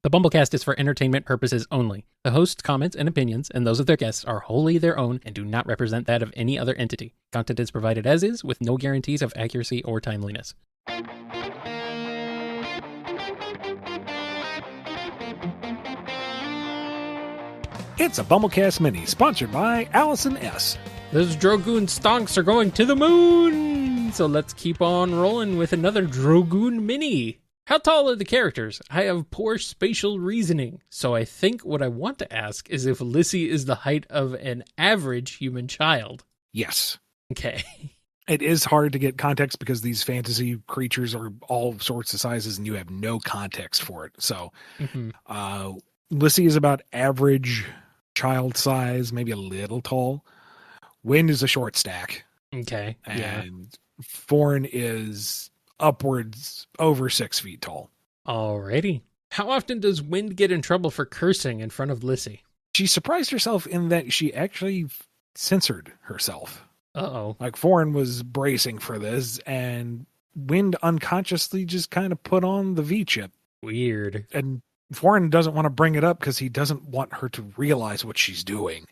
The BumbleKast is for entertainment purposes only. The host's comments and opinions, and those of their guests, are wholly their own and do not represent that of any other entity. Content is provided as is, with no guarantees of accuracy or timeliness. It's a BumbleKast Mini, sponsored by Allison S. Those Drogune stonks are going to the moon! So let's keep on rolling with another Drogune Mini. How tall are the characters? I have poor spatial reasoning, so I think what I want to ask is if Lissy is the height of an average human child. Yes. Okay. It is hard to get context because these fantasy creatures are all sorts of sizes and you have no context for it. So Lissy is about average child size, maybe a little tall. Wind is a short stack. Okay. And Foreign is upwards over 6 feet tall. Alrighty. How often does Wind get in trouble for cursing in front of Lissy? She surprised herself in that she actually censored herself. Uh-oh. Like Foreign was bracing for this, and Wind unconsciously just kind of put on the V chip. Weird. And Foreign doesn't want to bring it up because he doesn't want her to realize what she's doing.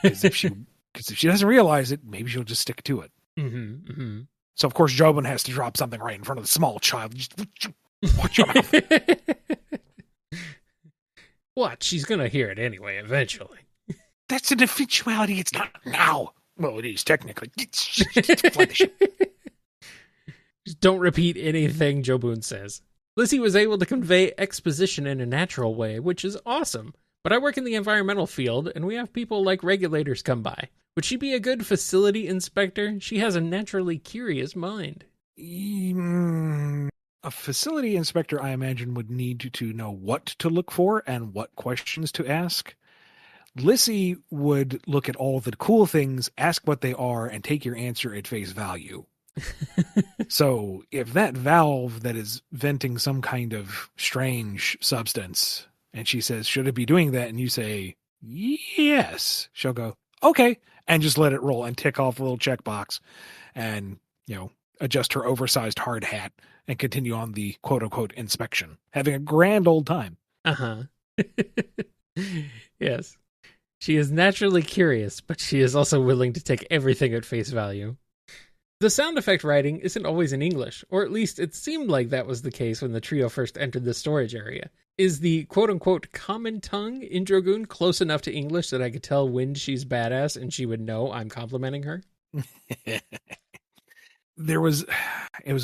Because if she doesn't realize it, maybe she'll just stick to it. Mm-hmm, mm-hmm. So, of course, Jobin has to drop something right in front of the small child. Just watch your mouth. What? She's going to hear it anyway, eventually. That's an eventuality. It's not now. Well, it is technically. Just don't repeat anything Jobun says. Lissy was able to convey exposition in a natural way, which is awesome. But I work in the environmental field, and we have people like regulators come by. Would she be a good facility inspector? She has a naturally curious mind. A facility inspector, I imagine, would need to know what to look for and what questions to ask. Lissy would look at all the cool things, ask what they are, and take your answer at face value. So if that valve that is venting some kind of strange substance, and she says, should it be doing that? And you say, yes, she'll go, okay, and just let it roll and tick off a little checkbox and, adjust her oversized hard hat and continue on the quote unquote inspection, having a grand old time. Uh-huh. Yes. She is naturally curious, but she is also willing to take everything at face value. The sound effect writing isn't always in English, or at least it seemed like that was the case when the trio first entered the storage area. Is the quote-unquote common tongue in Drogune close enough to English that I could tell when she's badass and she would know I'm complimenting her? It was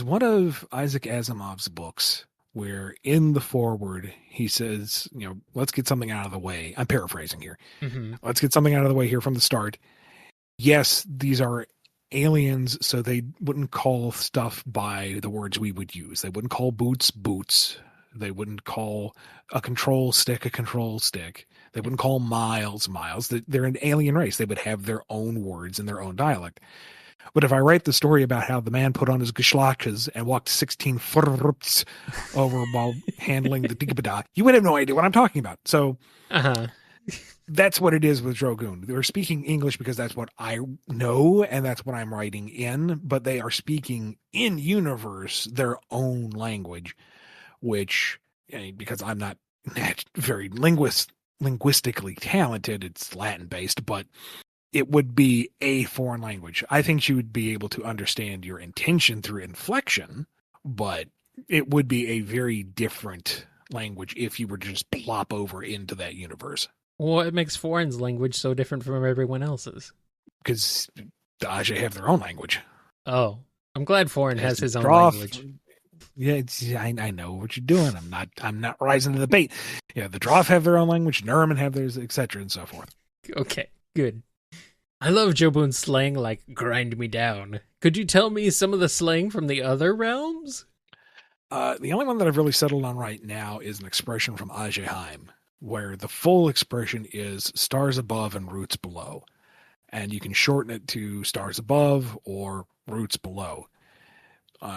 one of Isaac Asimov's books where in the foreword he says, let's get something out of the way. I'm paraphrasing here. Mm-hmm. Let's get something out of the way here from the start. Yes, these are aliens, so they wouldn't call stuff by the words we would use. They wouldn't call boots boots. They wouldn't call a control stick a control stick. They wouldn't call miles miles. They're an alien race. They would have their own words and their own dialect. But if I write the story about how the man put on his geschlackes and walked 16 foot over while handling the digibada, you would have no idea what I'm talking about. So that's what it is with Drogune. They're speaking English because that's what I know and that's what I'm writing in, but they are speaking in universe their own language, which, because I'm not very linguistically talented, it's Latin-based, but it would be a foreign language. I think she would be able to understand your intention through inflection, but it would be a very different language if you were to just plop over into that universe. What makes Foreign's language so different from everyone else's? Because the Aja have their own language. Oh, I'm glad Foreign has his own language. Yeah, I know what you're doing. I'm not rising to the bait. Yeah, the Droth have their own language, Nurman have theirs, etc., and so forth. Okay, good. I love Jobun's slang like grind me down. Could you tell me some of the slang from the other realms? The only one that I've really settled on right now is an expression from Ajeheim, where the full expression is stars above and roots below. And you can shorten it to stars above or roots below,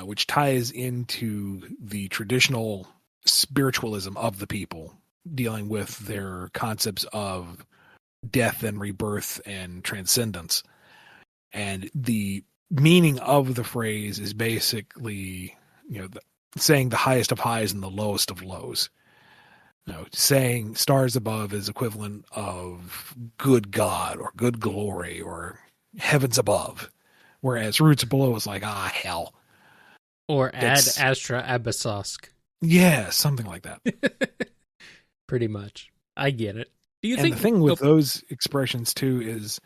which ties into the traditional spiritualism of the people, dealing with their concepts of death and rebirth and transcendence. And the meaning of the phrase is basically, saying the highest of highs and the lowest of lows. saying stars above is equivalent of good God or good glory or heavens above, whereas roots below is like, hell. Or ad astra abyssosk. Yeah, something like that. Pretty much. I get it. Do you and think the thing with those expressions too is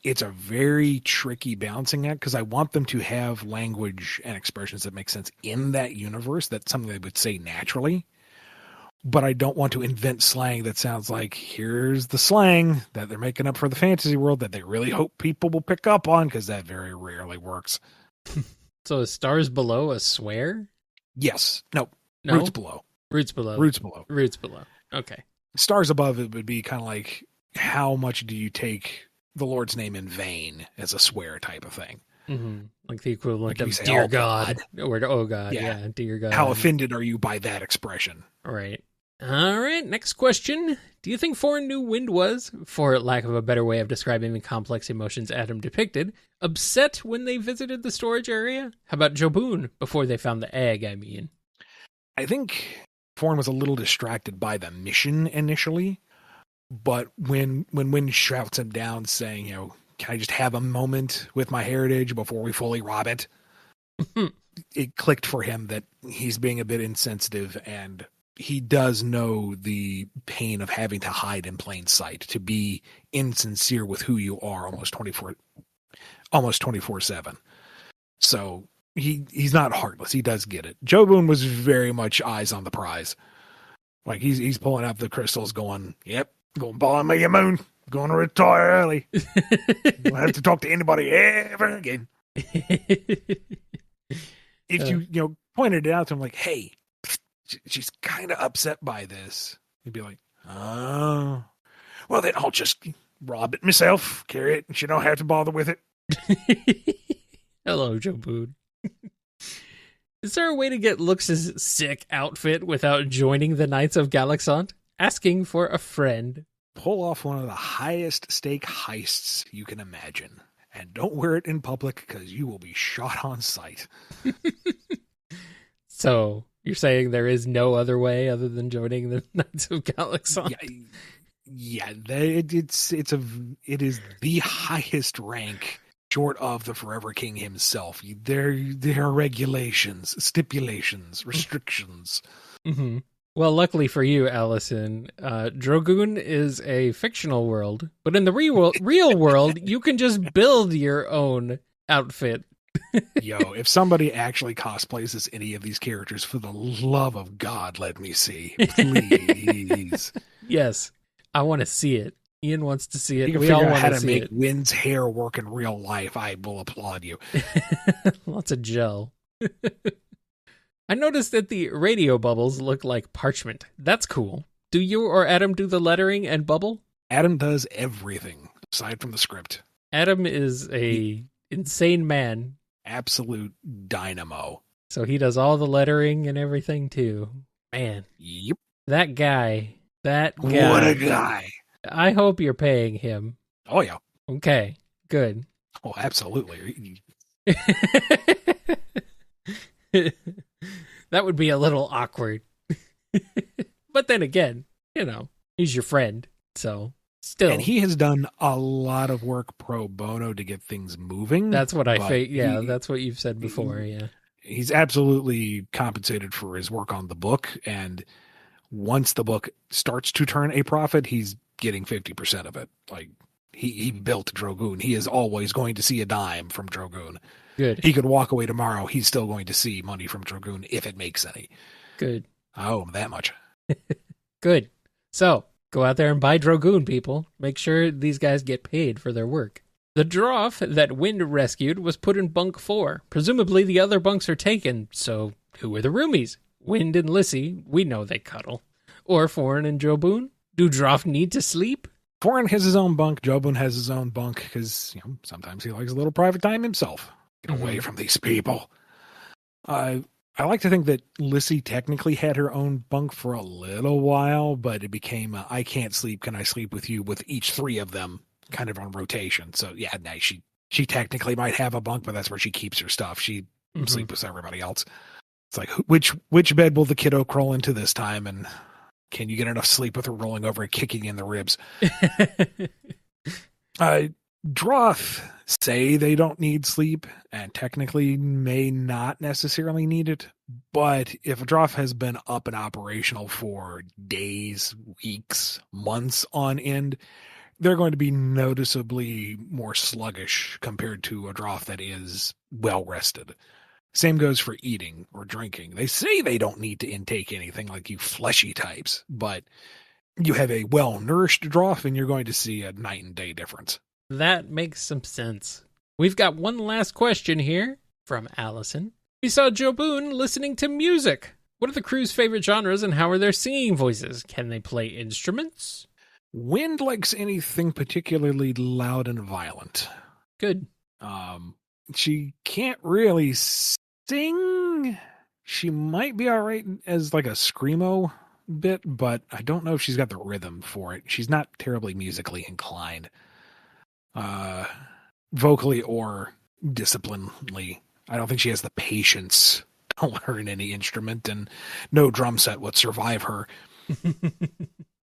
it's a very tricky balancing act, because I want them to have language and expressions that make sense in that universe. That's something they would say naturally. But I don't want to invent slang that sounds like, here's the slang that they're making up for the fantasy world that they really hope people will pick up on, because that very rarely works. So is stars below a swear? Yes. No. No? Roots below. Roots below. Roots below. Roots below. Okay. Stars above, it would be kind of like, how much do you take the Lord's name in vain as a swear type of thing? Mm-hmm. Like the equivalent like of dear God. Or oh God. Yeah. Dear God. How offended are you by that expression? Right. All right. Next question. Do you think Foreign knew Wind was, for lack of a better way of describing the complex emotions Adam depicted, upset when they visited the storage area? How about Jobun before they found the egg, I mean? I think Foreign was a little distracted by the mission initially, but when Wind shouts him down saying, can I just have a moment with my heritage before we fully rob it? It clicked for him that he's being a bit insensitive, and he does know the pain of having to hide in plain sight, to be insincere with who you are almost 24/7. So he's not heartless. He does get it. Jobun was very much eyes on the prize. Like he's pulling out the crystals going, yep, going to buy me a moon. Going to retire early. Don't have to talk to anybody ever again. If you pointed it out to him like, hey, she's kind of upset by this, he'd be like, oh, well then I'll just rob it myself, carry it, and she don't have to bother with it. Hello, Jobun. Is there a way to get Lux's sick outfit without joining the Knights of Galaxant? Asking for a friend. Pull off one of the highest stake heists you can imagine. And don't wear it in public, because you will be shot on sight. So, you're saying there is no other way other than joining the Knights of Galaxant? Yeah, it is the highest rank short of the Forever King himself. There are regulations, stipulations, restrictions. Mm-hmm. Well, luckily for you, Allison, Drogune is a fictional world, but in the real world, you can just build your own outfit. Yo, if somebody actually cosplays as any of these characters, for the love of God, let me see. Please. Yes, I want to see it. Ian wants to see it. You can figure out how to make Wynn's hair work in real life. I will applaud you. Lots of gel. I noticed that the radio bubbles look like parchment. That's cool. Do you or Adam do the lettering and bubble? Adam does everything, aside from the script. Adam is a insane man. Absolute dynamo. So he does all the lettering and everything, too. Man. Yep. That guy. What a guy. I hope you're paying him. Oh, yeah. Okay. Good. Oh, absolutely. That would be a little awkward. But then again, he's your friend, so still. And he has done a lot of work pro bono to get things moving. That's what I think. Yeah, that's what you've said before, yeah. He's absolutely compensated for his work on the book, and once the book starts to turn a profit, he's getting 50% of it. Like, he built Drogune. He is always going to see a dime from Drogune. Good. He could walk away tomorrow. He's still going to see money from Drogune if it makes any. Good. I owe him that much. Good. So, go out there and buy Drogune, people. Make sure these guys get paid for their work. The Droff that Wind rescued was put in bunk 4. Presumably the other bunks are taken, so who are the roomies? Wind and Lissy, we know they cuddle. Or Foreign and Jobun? Do Droff need to sleep? Foreign has his own bunk. Jobun has his own bunk because sometimes he likes a little private time himself. Get away from these people. I like to think that Lissy technically had her own bunk for a little while, but it became I can't sleep, can I sleep with you, with each 3 of them kind of on rotation. So yeah, no, she technically might have a bunk, but that's where she keeps her stuff. She sleeps with everybody else. It's like, which bed will the kiddo crawl into this time? And can you get enough sleep with her rolling over and kicking you in the ribs? Droth say they don't need sleep and technically may not necessarily need it. But if a Droth has been up and operational for days, weeks, months on end, they're going to be noticeably more sluggish compared to a Droth that is well rested. Same goes for eating or drinking. They say they don't need to intake anything like you fleshy types, but you have a well-nourished Droth and you're going to see a night and day difference. That makes some sense. We've got one last question here from Allison. We saw Drogune listening to music. What are the crew's favorite genres and how are their singing voices? Can they play instruments? Wind likes anything particularly loud and violent. Good. She can't really sing. She might be all right as like a screamo bit, but I don't know if she's got the rhythm for it. She's not terribly musically inclined. Vocally or disciplinedly. I don't think she has the patience to learn any instrument, and no drum set would survive her.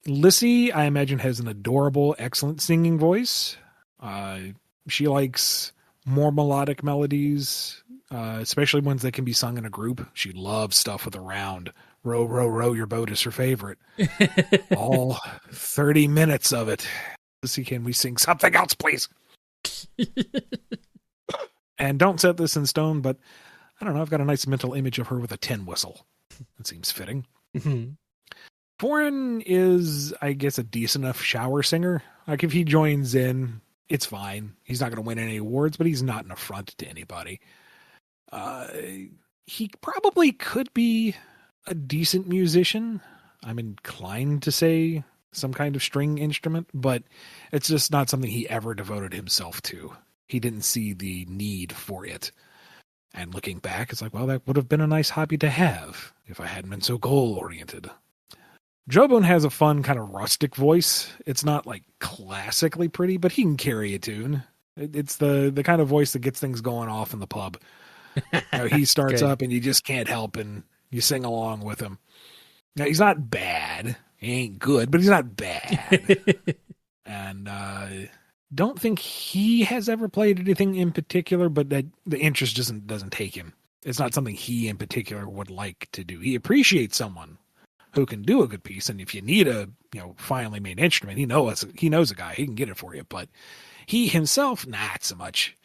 Lissy, I imagine, has an adorable, excellent singing voice. She likes more melodic melodies, especially ones that can be sung in a group. She loves stuff with a round. Row, row, row, your boat is her favorite. All 30 minutes of it. Lissy, can we sing something else, please? And don't set this in stone, but I don't know, I've got a nice mental image of her with a tin whistle. That seems fitting. Mm-hmm. Foreign is, I guess, a decent enough shower singer. Like, if he joins in, it's fine. He's not going to win any awards, but he's not an affront to anybody. He probably could be a decent musician. I'm inclined to say some kind of string instrument, but it's just not something he ever devoted himself to. He didn't see the need for it. And looking back, it's like, well, that would have been a nice hobby to have if I hadn't been so goal-oriented. Drogune has a fun kind of rustic voice. It's not like classically pretty, but he can carry a tune. It's the kind of voice that gets things going off in the pub. He starts up and you just can't help and you sing along with him. Now, he's not bad. He ain't good, but he's not bad. And don't think he has ever played anything in particular, but that the interest doesn't take him. It's not something he in particular would like to do. He appreciates someone who can do a good piece, and if you need a finely made instrument, he knows a guy. He can get it for you, but he himself, not so much.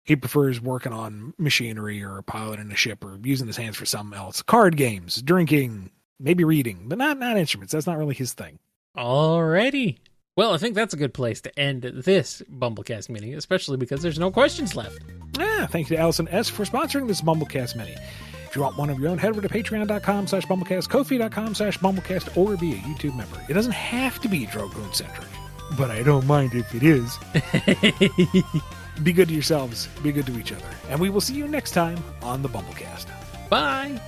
He prefers working on machinery or piloting a ship or using his hands for something else. Card games, drinking, maybe reading, but not instruments. That's not really his thing. Alrighty. Well, I think that's a good place to end this BumbleKast Mini, especially because there's no questions left. Yeah, thank you to Allison S. for sponsoring this BumbleKast Mini. If you want one of your own, head over to patreon.com/BumbleKast, Ko-fi.com/BumbleKast, or be a YouTube member. It doesn't have to be Drogune-centric, but I don't mind if it is. Be good to yourselves, be good to each other, and we will see you next time on the BumbleKast. Bye!